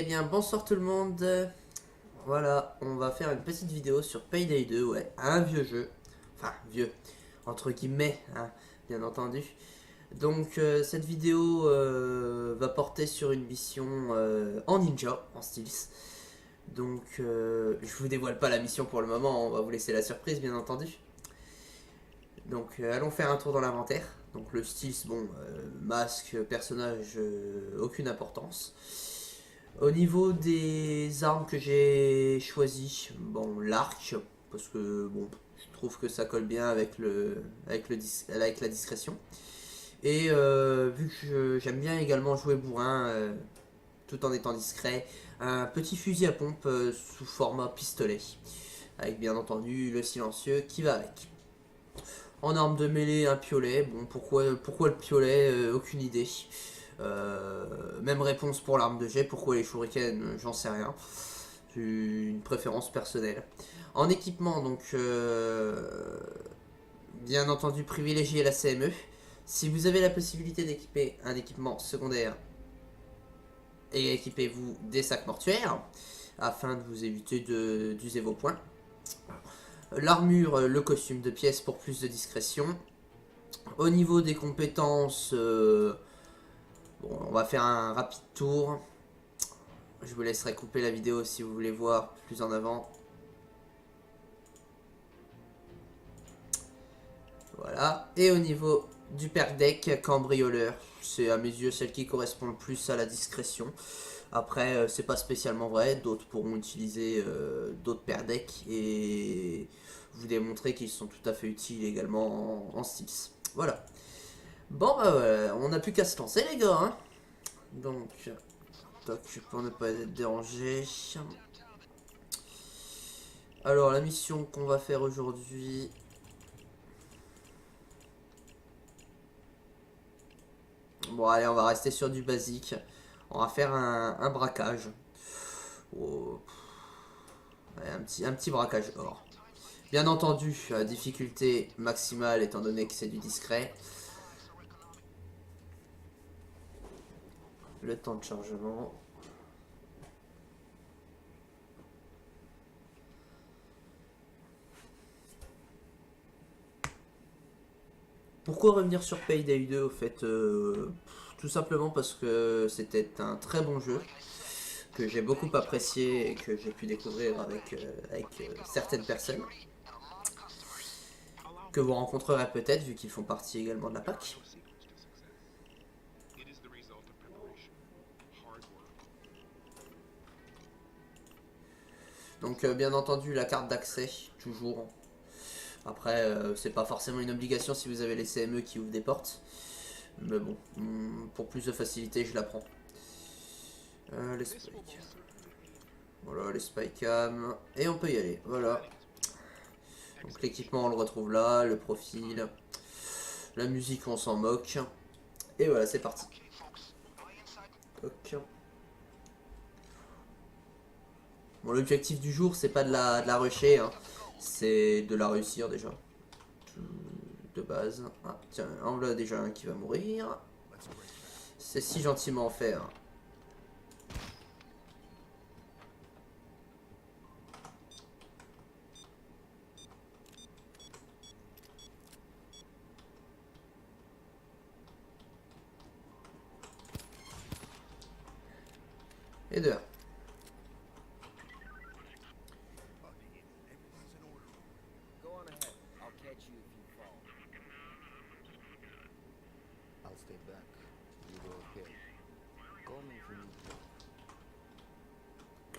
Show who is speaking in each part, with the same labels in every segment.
Speaker 1: Eh bien, bonsoir tout le monde. Voilà, on va faire une petite vidéo sur Payday 2, ouais, un vieux jeu. Enfin, vieux, entre guillemets, hein, bien entendu. Donc, cette vidéo va porter sur une mission en ninja, en Stealth. Donc, je vous dévoile pas la mission pour le moment, on va vous laisser la surprise, bien entendu. Donc, allons faire un tour dans l'inventaire. Donc, le Stealth, bon, masque, personnage, aucune importance. Au niveau des armes que j'ai choisies, bon, l'arc, parce que bon, je trouve que ça colle bien avec la discrétion. Et vu que j'aime bien également jouer bourrin tout en étant discret, un petit fusil à pompe sous format pistolet. Avec bien entendu le silencieux qui va avec. En arme de mêlée, un piolet. Bon, pourquoi le piolet aucune idée. Même réponse pour l'arme de jet. Pourquoi les shurikens j'en sais rien. C'est une préférence personnelle. En équipement, donc, bien entendu, privilégier la CME. Si vous avez la possibilité d'équiper un équipement secondaire, et équipez-vous des sacs mortuaires, afin de vous éviter d'user vos points. L'armure, le costume de pièce pour plus de discrétion. Au niveau des compétences, bon, on va faire un rapide tour. Je vous laisserai couper la vidéo si vous voulez voir plus en avant. Voilà. Et au niveau du perk deck, cambrioleur, c'est à mes yeux celle qui correspond le plus à la discrétion. Après, c'est pas spécialement vrai, d'autres pourront utiliser d'autres perk decks et vous démontrer qu'ils sont tout à fait utiles également en Stealth. Voilà. Bon, bah voilà, on n'a plus qu'à se lancer les gars. Hein. Donc, toc, pour ne pas être dérangé. Alors, la mission qu'on va faire aujourd'hui. Bon, allez, on va rester sur du basique. On va faire un braquage. Oh. Ouais, un petit braquage or. Bien entendu, difficulté maximale étant donné que c'est du discret. Le temps de chargement. Pourquoi revenir sur Payday 2 au fait tout simplement parce que c'était un très bon jeu que j'ai beaucoup apprécié et que j'ai pu découvrir avec certaines personnes que vous rencontrerez peut-être vu qu'ils font partie également de la PAC. Donc bien entendu la carte d'accès toujours. Après c'est pas forcément une obligation si vous avez les CME qui ouvrent des portes. Mais bon, pour plus de facilité je la prends. Les spikes. Voilà les spikecam. Et on peut y aller. Voilà. Donc l'équipement on le retrouve là, le profil, la musique on s'en moque. Et voilà c'est parti. Ok. Bon l'objectif du jour c'est pas de la rusher, hein. C'est de la réussir déjà. De base. Ah, tiens, en voilà déjà un qui va mourir. C'est si gentiment offert. Et deux.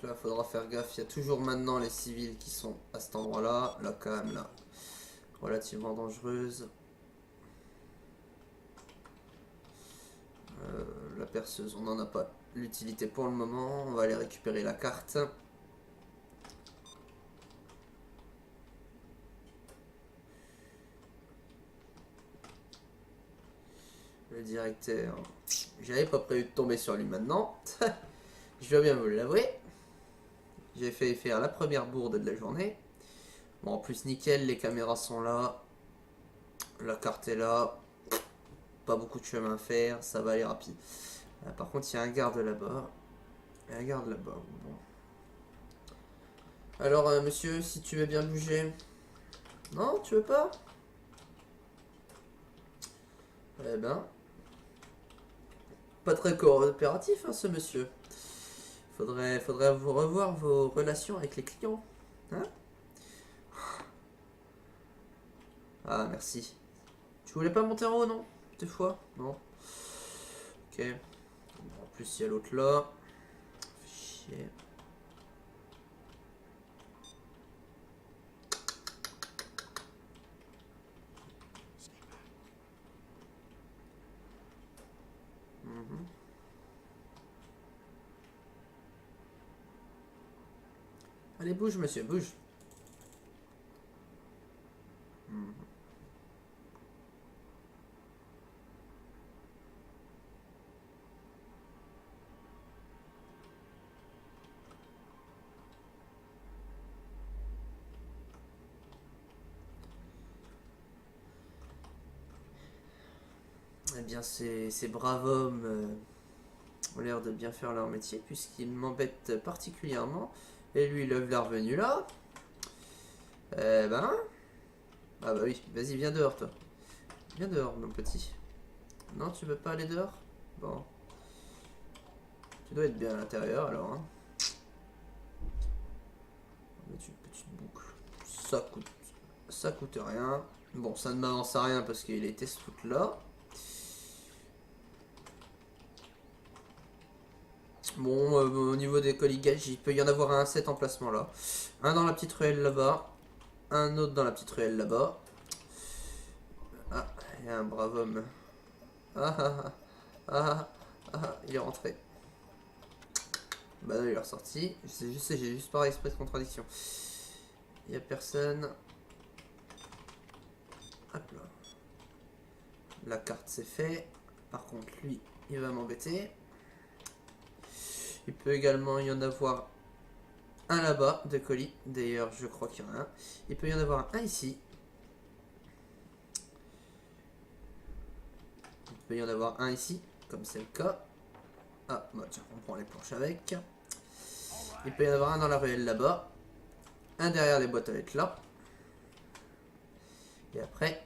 Speaker 1: Là, faudra faire gaffe. Il y a toujours maintenant les civils qui sont à cet endroit-là. Là, quand même, là, relativement dangereuse. La perceuse, on n'en a pas l'utilité pour le moment. On va aller récupérer la carte. Le directeur, j'avais pas prévu de tomber sur lui maintenant. Je dois bien vous l'avouer. J'ai fait faire la première bourde de la journée. Bon, en plus, nickel, les caméras sont là. La carte est là. Pas beaucoup de chemin à faire, ça va aller rapide. Par contre, il y a un garde là-bas. Et regarde là-bas. Bon. Alors, monsieur, si tu veux bien bouger. Non, tu veux pas? Eh ben, pas très coopératif, hein, ce monsieur. Faudrait vous revoir vos relations avec les clients. Hein? Ah, merci. Tu voulais pas monter en haut, non? Des fois? Non. Ok. En plus, il y a l'autre là. Chier. Mhm. Allez, bouge, monsieur, bouge. Mhm. Eh bien, ces braves hommes ont l'air de bien faire leur métier, puisqu'ils m'embêtent particulièrement. Et lui, le voilà revenu là. Eh ben. Ah bah oui, vas-y, viens dehors, toi. Viens dehors, mon petit. Non, tu veux pas aller dehors? Bon. Tu dois être bien à l'intérieur, alors, hein. On va mettre une petite boucle. Ça coûte rien. Bon, ça ne m'avance à rien parce qu'il était ce truc là. Bon, au niveau des colligages, il peut y en avoir un à cet emplacement là. Un dans la petite ruelle là-bas. Un autre dans la petite ruelle là-bas. Ah, il y a un brave homme. Ah ah ah ah ah, il est rentré. Bah non, il est ressorti. J'ai juste pas exprès de contradiction. Il y a personne. Hop là. La carte c'est fait. Par contre, lui, il va m'embêter. Il peut également y en avoir un là-bas de colis. D'ailleurs, je crois qu'il y en a un. Il peut y en avoir un ici. Il peut y en avoir un ici, comme c'est le cas. Ah, bah tiens, on prend les planches avec. Il peut y en avoir un dans la ruelle là-bas. Un derrière les boîtes à lettres là. Et après,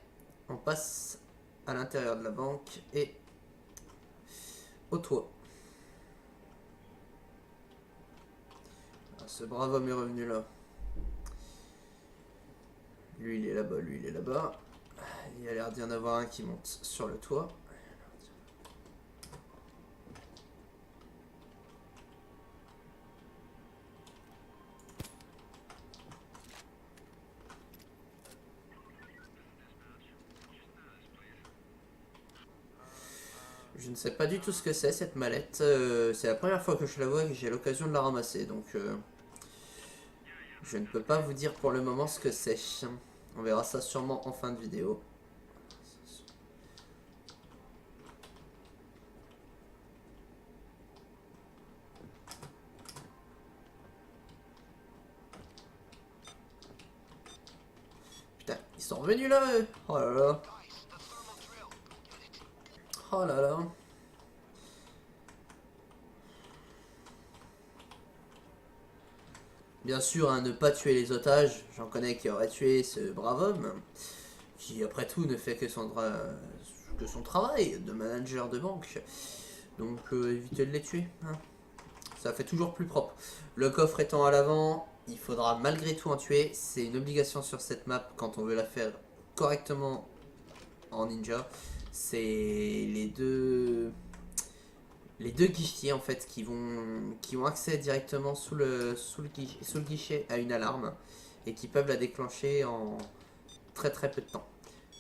Speaker 1: on passe à l'intérieur de la banque et au toit. Ah, ce brave homme est revenu là. Lui, il est là-bas, lui, il est là-bas. Il y a l'air d'y en avoir un qui monte sur le toit. Je ne sais pas du tout ce que c'est cette mallette. C'est la première fois que je la vois et que j'ai l'occasion de la ramasser. Donc je ne peux pas vous dire pour le moment ce que c'est. On verra ça sûrement en fin de vidéo. Putain, ils sont revenus là eux. Oh là là. Oh là là. Bien sûr, hein, ne pas tuer les otages. J'en connais qui auraient tué ce brave homme. Qui après tout ne fait que son travail de manager de banque. Donc évitez de les tuer. Hein. Ça fait toujours plus propre. Le coffre étant à l'avant, il faudra malgré tout en tuer. C'est une obligation sur cette map quand on veut la faire correctement en ninja. C'est les deux guichetiers en fait qui ont accès directement sous le guichet à une alarme et qui peuvent la déclencher en très très peu de temps.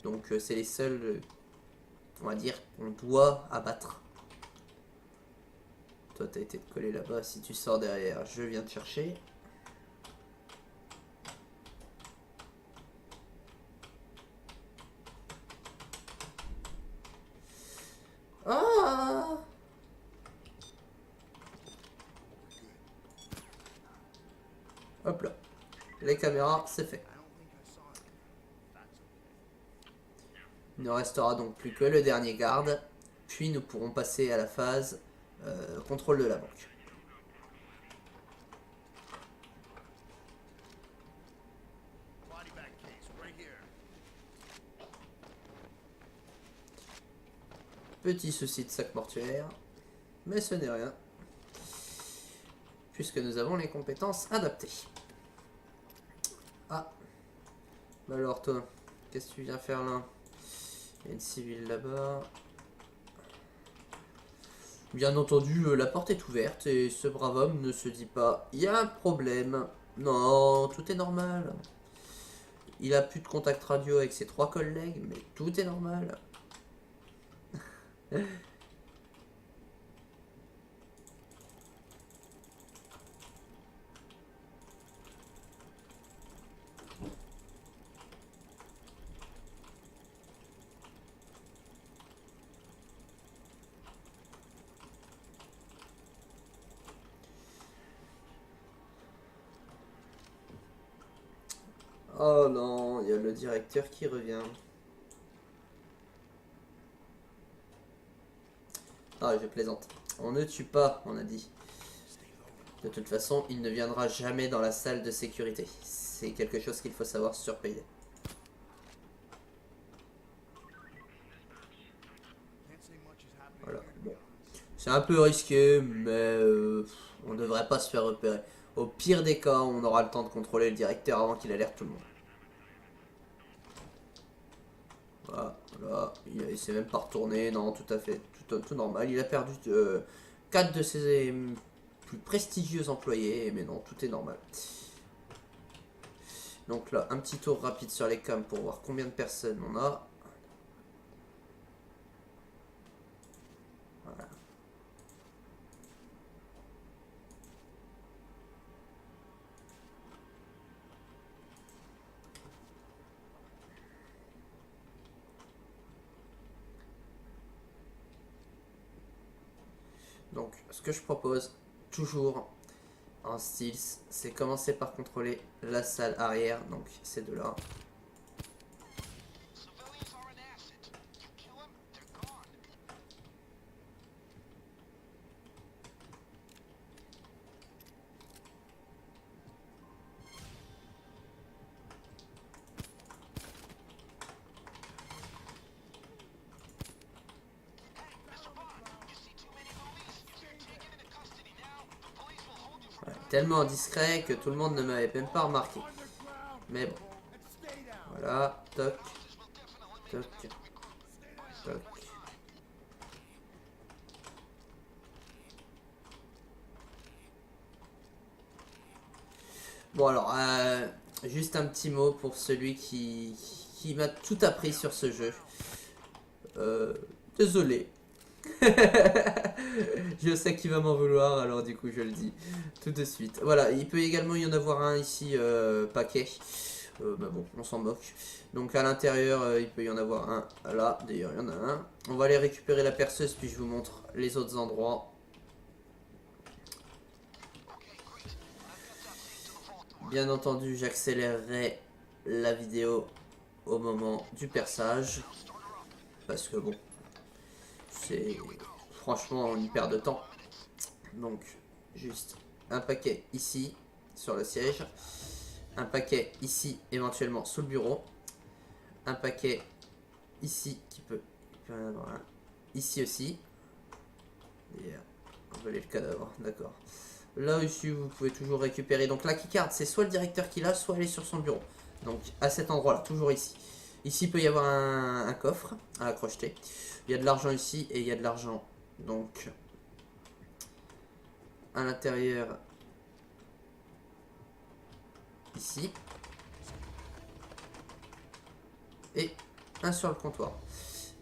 Speaker 1: Donc c'est les seuls, on va dire, qu'on doit abattre. Toi t'as été collé là-bas, si tu sors derrière, je viens te chercher. Ah! Hop là. Les caméras, c'est fait. Il ne restera donc plus que le dernier garde, puis nous pourrons passer à la phase contrôle de la banque. Petit souci de sac mortuaire. Mais ce n'est rien. Puisque nous avons les compétences adaptées. Ah. Bah alors toi, qu'est-ce que tu viens faire là? Il y a une civile là-bas. Bien entendu, la porte est ouverte et ce brave homme ne se dit pas il y a un problème. Non, tout est normal. Il a plus de contact radio avec ses 3 collègues, mais tout est normal. Oh non, il y a le directeur qui revient. Ah, je plaisante. On ne tue pas, on a dit. De toute façon, il ne viendra jamais dans la salle de sécurité. C'est quelque chose qu'il faut savoir sur Payday. Voilà, bon. C'est un peu risqué, mais on ne devrait pas se faire repérer. Au pire des cas, on aura le temps de contrôler le directeur avant qu'il alerte tout le monde. Voilà, voilà. Il s'est même pas retourné, non, tout à fait, tout normal. Il a perdu 4 de ses plus prestigieux employés, mais non, tout est normal. Donc là, un petit tour rapide sur les cams pour voir combien de personnes on a. Voilà. Donc, ce que je propose, toujours en stealth, c'est commencer par contrôler la salle arrière, donc ces deux-là. Tellement discret que tout le monde ne m'avait même pas remarqué. Mais bon. Voilà. Toc. Toc. Toc. Bon alors, juste un petit mot pour celui qui m'a tout appris sur ce jeu. Désolé. Je sais qu'il va m'en vouloir, alors du coup je le dis tout de suite. Voilà, il peut également y en avoir un ici, paquet. Bah bon, on s'en moque. Donc à l'intérieur, il peut y en avoir un là, d'ailleurs il y en a un. On va aller récupérer la perceuse, puis je vous montre les autres endroits. Bien entendu, j'accélérerai la vidéo au moment du perçage. Parce que bon, c'est franchement une perte de temps. Donc, juste un paquet ici, sur le siège. Un paquet ici, éventuellement sous le bureau. Un paquet ici, qui peut y en avoir un. Ici aussi. Et voler le cadavre, d'accord. Là ici, vous pouvez toujours récupérer. Donc la keycard, c'est soit le directeur qui l'a, soit elle est sur son bureau. Donc à cet endroit-là, toujours ici. Ici, il peut y avoir un coffre à accrocheter. Il y a de l'argent ici et il y a de l'argent. Donc, à l'intérieur, ici. Et un sur le comptoir.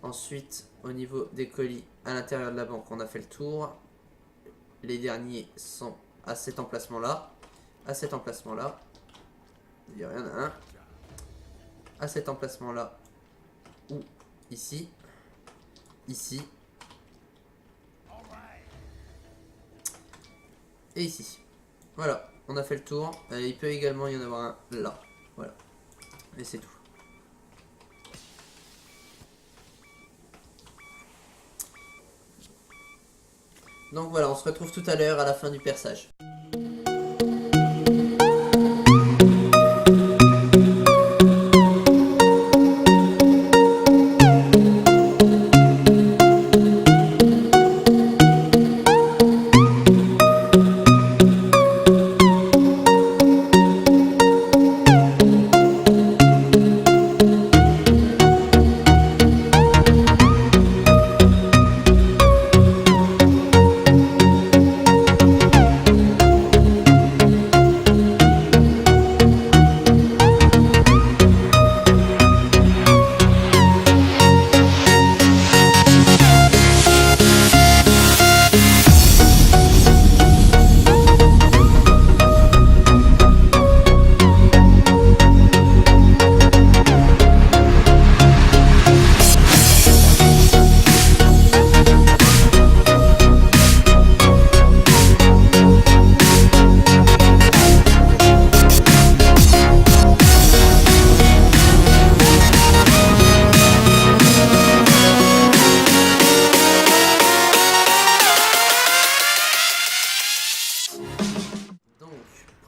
Speaker 1: Ensuite, au niveau des colis, à l'intérieur de la banque, on a fait le tour. Les derniers sont à cet emplacement-là. À cet emplacement-là. Il y en a un. À cet emplacement-là. Ou ici. Ici. Et ici. Voilà, on a fait le tour. Il peut également y en avoir un là. Voilà. Et c'est tout. Donc voilà, on se retrouve tout à l'heure à la fin du perçage.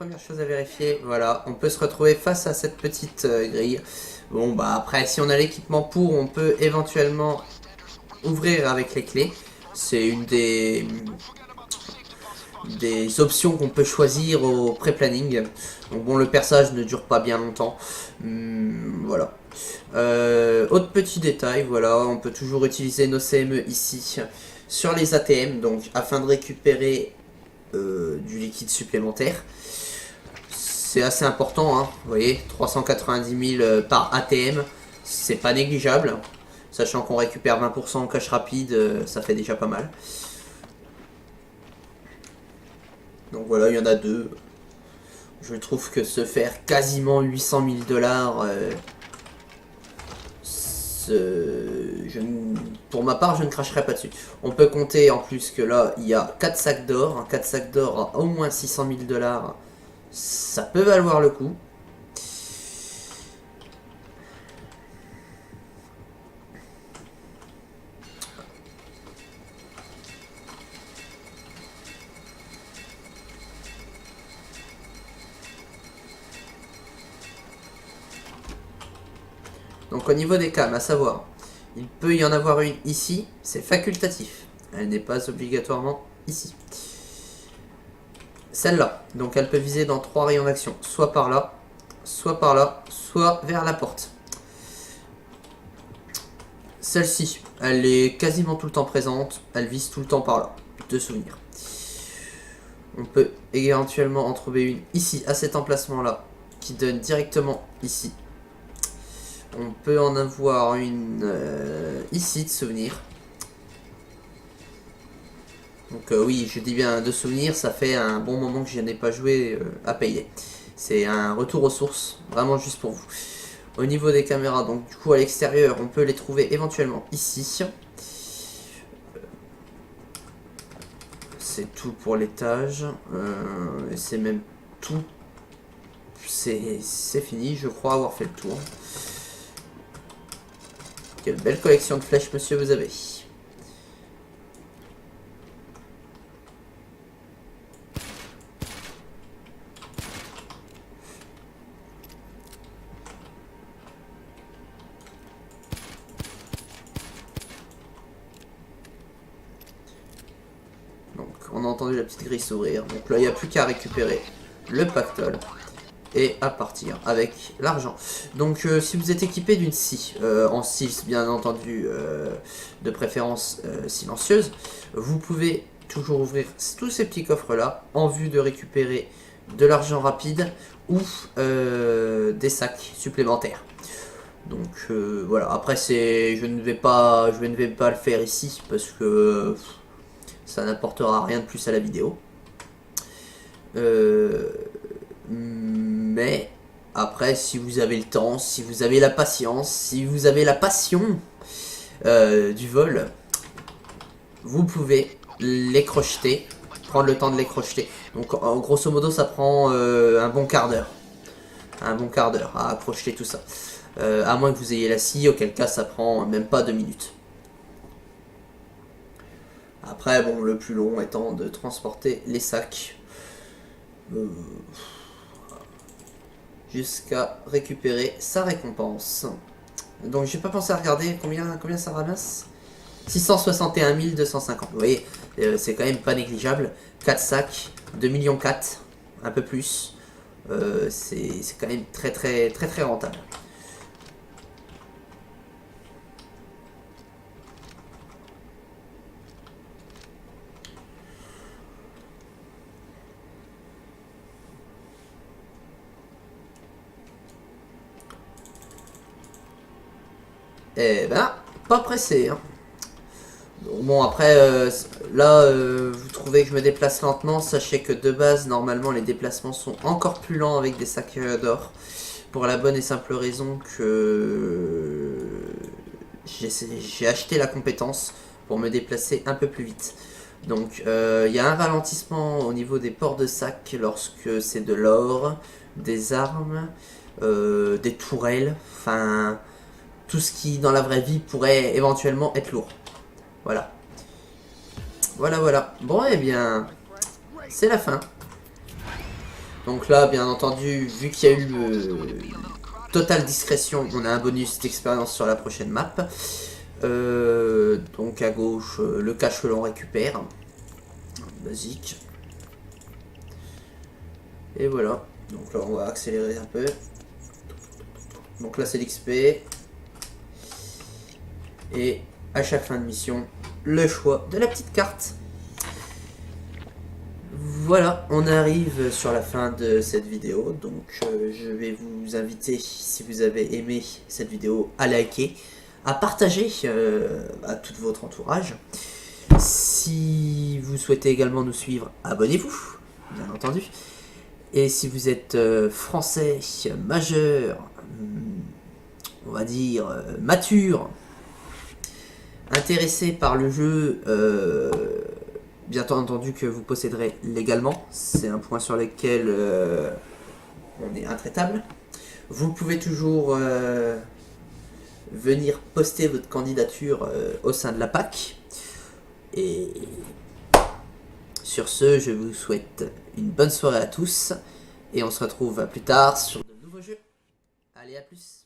Speaker 1: première chose à vérifier, voilà, on peut se retrouver face à cette petite grille. Bon bah après si on a l'équipement pour, on peut éventuellement ouvrir avec les clés. C'est une des options qu'on peut choisir au pré-planning. Donc bon, le perçage ne dure pas bien longtemps. Voilà. Autre petit détail, voilà, on peut toujours utiliser nos CME ici sur les ATM, donc afin de récupérer du liquide supplémentaire. C'est assez important, hein, vous voyez, 390 000 par ATM, c'est pas négligeable. Sachant qu'on récupère 20% en cash rapide, ça fait déjà pas mal. Donc voilà, il y en a deux. Je trouve que se faire quasiment 800 000 $, pour ma part, je ne cracherai pas dessus. On peut compter en plus que là, il y a 4 sacs d'or. 4 sacs d'or à au moins 600 000 $, ça peut valoir le coup. Donc au niveau des cams, à savoir, il peut y en avoir une ici, c'est facultatif. Elle n'est pas obligatoirement ici. Celle-là, donc elle peut viser dans 3 rayons d'action, soit par là, soit par là, soit vers la porte. Celle-ci, elle est quasiment tout le temps présente, elle vise tout le temps par là, de souvenir. On peut éventuellement en trouver une ici, à cet emplacement-là, qui donne directement ici. On peut en avoir une ici de souvenir. Donc oui, je dis bien de souvenir, ça fait un bon moment que je n'ai pas joué à Payday. C'est un retour aux sources, vraiment juste pour vous. Au niveau des caméras, donc du coup à l'extérieur, on peut les trouver éventuellement ici. C'est tout pour l'étage. C'est même tout. C'est fini, je crois avoir fait le tour. Quelle belle collection de flèches, monsieur, vous avez. Donc, on a entendu la petite grille s'ouvrir. Donc là, il n'y a plus qu'à récupérer le pactole et à partir avec l'argent. Donc si vous êtes équipé d'une scie, en scie bien entendu de préférence silencieuse, vous pouvez toujours ouvrir tous ces petits coffres là en vue de récupérer de l'argent rapide ou des sacs supplémentaires. Donc voilà, après je ne vais pas le faire ici parce que ça n'apportera rien de plus à la vidéo. Mais après, si vous avez le temps, si vous avez la patience, si vous avez la passion du vol, vous pouvez les crocheter, prendre le temps de les crocheter. Donc grosso modo, ça prend un bon quart d'heure. Un bon quart d'heure à crocheter tout ça. À moins que vous ayez la scie, auquel cas ça prend même pas 2 minutes. Après, bon, le plus long étant de transporter les sacs jusqu'à récupérer sa récompense. Donc j'ai pas pensé à regarder combien ça ramasse. 661 250. Vous voyez, c'est quand même pas négligeable. 4 sacs, 2,4 millions, un peu plus. C'est quand même très rentable. Eh ben, pas pressé. Hein. Bon, après, là, vous trouvez que je me déplace lentement. Sachez que de base, normalement, les déplacements sont encore plus lents avec des sacs d'or. Pour la bonne et simple raison que j'ai acheté la compétence pour me déplacer un peu plus vite. Donc, il y a un ralentissement au niveau des ports de sac lorsque c'est de l'or, des armes, des tourelles, enfin tout ce qui dans la vraie vie pourrait éventuellement être lourd. Voilà. Voilà. Bon, eh bien, c'est la fin. Donc là, bien entendu, vu qu'il y a eu totale discrétion, on a un bonus d'expérience sur la prochaine map. Donc à gauche, le cache que l'on récupère. Basique. Et voilà. Donc là, on va accélérer un peu. Donc là, c'est l'XP. Et à chaque fin de mission, le choix de la petite carte. Voilà, on arrive sur la fin de cette vidéo. Donc je vais vous inviter, si vous avez aimé cette vidéo, à liker, à partager à tout votre entourage. Si vous souhaitez également nous suivre, abonnez-vous, bien entendu. Et si vous êtes français, majeur, on va dire mature, intéressé par le jeu, bien entendu que vous posséderez légalement, c'est un point sur lequel on est intraitable. Vous pouvez toujours venir poster votre candidature au sein de la PAC. Et sur ce, je vous souhaite une bonne soirée à tous. Et on se retrouve plus tard sur de nouveaux jeux. Allez, à plus.